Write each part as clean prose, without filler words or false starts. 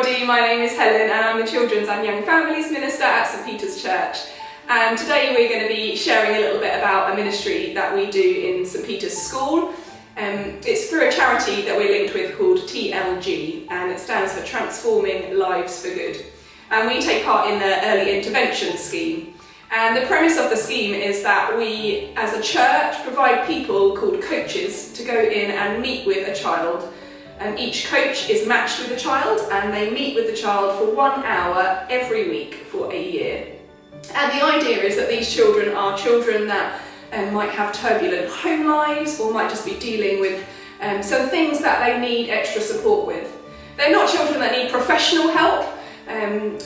everybody, my name is Helen and I'm the Children's and Young Families Minister at St Peter's Church. And today we're going to be sharing a little bit about a ministry that we do in St Peter's School. It's through a charity that we're linked with called TLG, and it stands for Transforming Lives for Good. And we take part in the early intervention scheme. And the premise of the scheme is that we, as a church, provide people called coaches to go in and meet with a child. Each coach is matched with a child and they meet with the child for 1 hour every week for a year. And the idea is that these children are children that might have turbulent home lives or might just be dealing with some things that they need extra support with. They're not children that need professional help,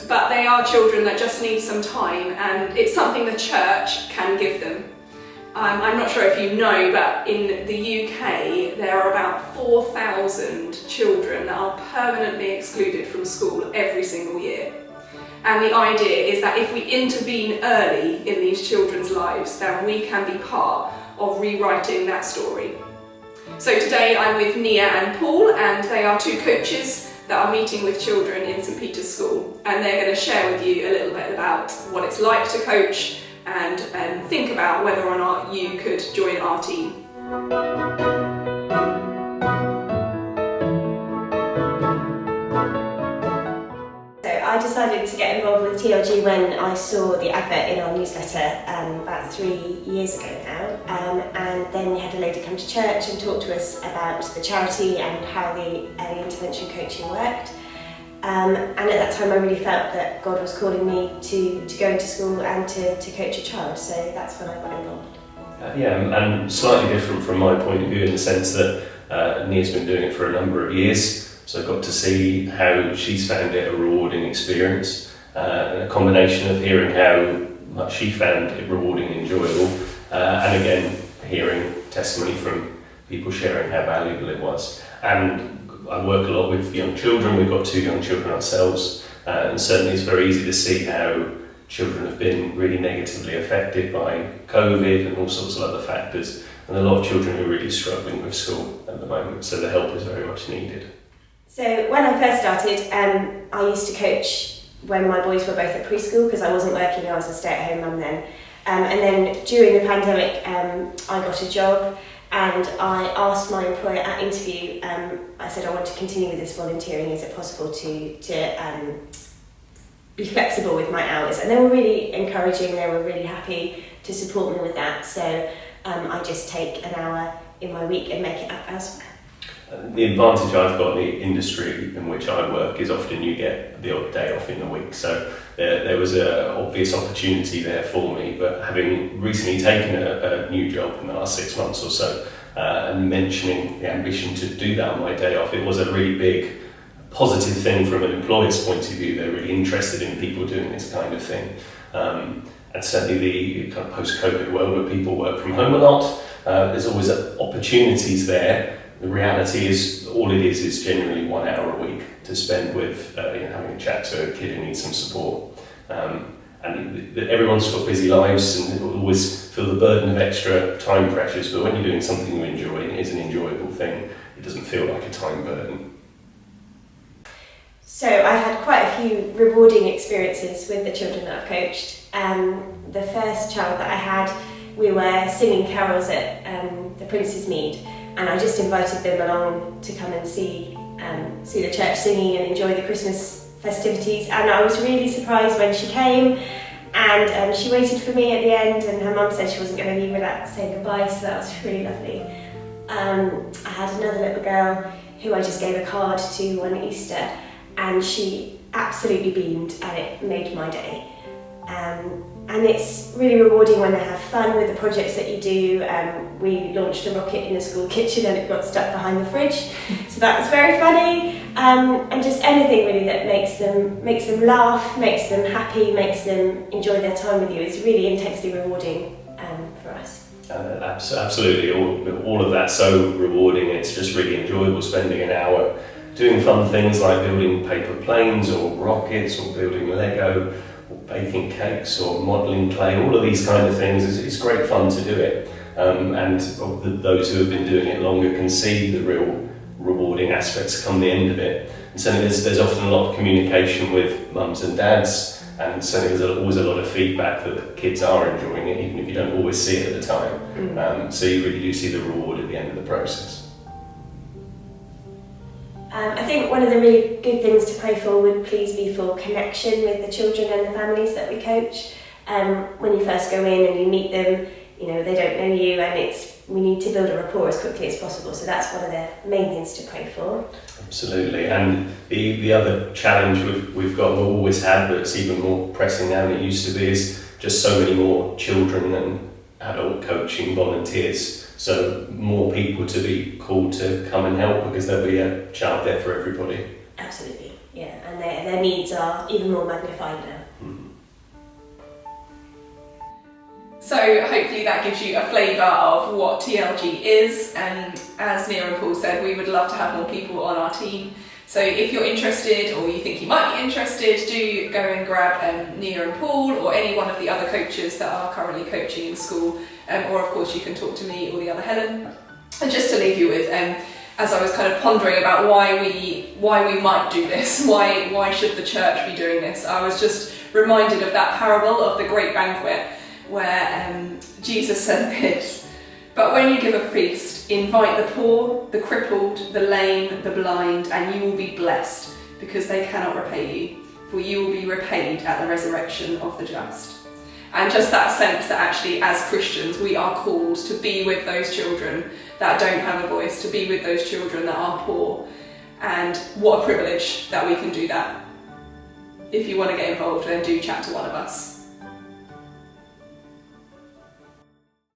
but they are children that just need some time, and it's something the church can give them. I'm not sure if you know, but in the UK there are about 4,000 children that are permanently excluded from school every single year. And the idea is that if we intervene early in these children's lives, then we can be part of rewriting that story. So today I'm with Nia&Paul, and they are two coaches that are meeting with children in St Peter's School, and they're going to share with you a little bit about what it's like to coach and think about whether or not you could join our team. So I decided to get involved with TLG when I saw the advert in our newsletter about 3 years ago now, and then we had a lady come to church and talk to us about the charity and how the early intervention coaching worked. And at that time I really felt that God was calling me to go into school and to coach a child, so that's when I got involved. And slightly different from my point of view in the sense that Nia's been doing it for a number of years, so I got to see how she's found it a rewarding experience, and a combination of hearing how much she found it rewarding and enjoyable, and again hearing testimony from people sharing how valuable it was. And I work a lot with young children. We've got 2 young children ourselves, and certainly it's very easy to see how children have been really negatively affected by COVID and all sorts of other factors, and a lot of children are really struggling with school at the moment, so the help is very much needed. So when I first started, I used to coach when my boys were both at preschool because I wasn't working, I was a stay-at-home mum then. And then during the pandemic I got a job, and I asked my employer at interview, I said I want to continue with this volunteering, is it possible to be flexible with my hours? And they were really encouraging, they were really happy to support me with that, so I just take an hour in my week and make it up elsewhere. The advantage I've got in the industry in which I work is often you get the odd day off in the week, so there was an obvious opportunity there for me, but having recently taken a new job in the last 6 months or so, and mentioning the ambition to do that on my day off, it was a really big positive thing from an employer's point of view. They're really interested in people doing this kind of thing. And certainly the kind of post-COVID world where people work from home a lot, there's always opportunities there. The reality is, all it is generally 1 hour a week to spend with having a chat to a kid who needs some support. And everyone's got busy lives and will always feel the burden of extra time pressures, but when you're doing something you enjoy and it is an enjoyable thing, it doesn't feel like a time burden. So I've had quite a few rewarding experiences with the children that I've coached. The first child that I had, we were singing carols at the Prince's Mead, and I just invited them along to come and see the church singing and enjoy the Christmas festivities, and I was really surprised when she came, and she waited for me at the end, and her mum said she wasn't going to leave without saying goodbye, so that was really lovely. I had another little girl who I just gave a card to on Easter, and she absolutely beamed, and it made my day. And it's really rewarding when they have fun with the projects that you do. We launched a rocket in the school kitchen and it got stuck behind the fridge, so that was very funny. And just anything really that makes them laugh, makes them happy, makes them enjoy their time with you is really intensely rewarding for us. Absolutely, all of that's so rewarding. It's just really enjoyable spending an hour doing fun things like building paper planes or rockets or building Lego, or baking cakes or modelling clay. All of these kind of things, it's great fun to do it, and those who have been doing it longer can see the real rewarding aspects come the end of it. And certainly there's often a lot of communication with mums and dads, and certainly there's always a lot of feedback that the kids are enjoying it, even if you don't always see it at the time. So you really do see the reward at the end of the process. I think one of the really good things to pray for would please be for connection with the children and the families that we coach. When you first go in and you meet them, they don't know you, and we need to build a rapport as quickly as possible. So that's one of the main things to pray for. Absolutely, and the other challenge we've always had, but it's even more pressing now than it used to be, is just so many more children and adult coaching volunteers. So more people to be called to come and help, because there'll be a child there for everybody. Absolutely, yeah, and their needs are even more magnified now. So hopefully that gives you a flavour of what TLG is, and as Nia&Paul said, we would love to have more people on our team. So if you're interested, or you think you might be interested, do go and grab Nia&Paul or any one of the other coaches that are currently coaching in school, or of course you can talk to me or the other Helen. And just to leave you with, as I was kind of pondering about why we might do this, why should the church be doing this, I was just reminded of that parable of the great banquet, where Jesus said this: "But when you give a feast, invite the poor, the crippled, the lame, the blind, and you will be blessed, because they cannot repay you, for you will be repaid at the resurrection of the just." And just that sense that actually as Christians we are called to be with those children that don't have a voice, to be with those children that are poor, and what a privilege that we can do that. If you want to get involved, then do chat to one of us.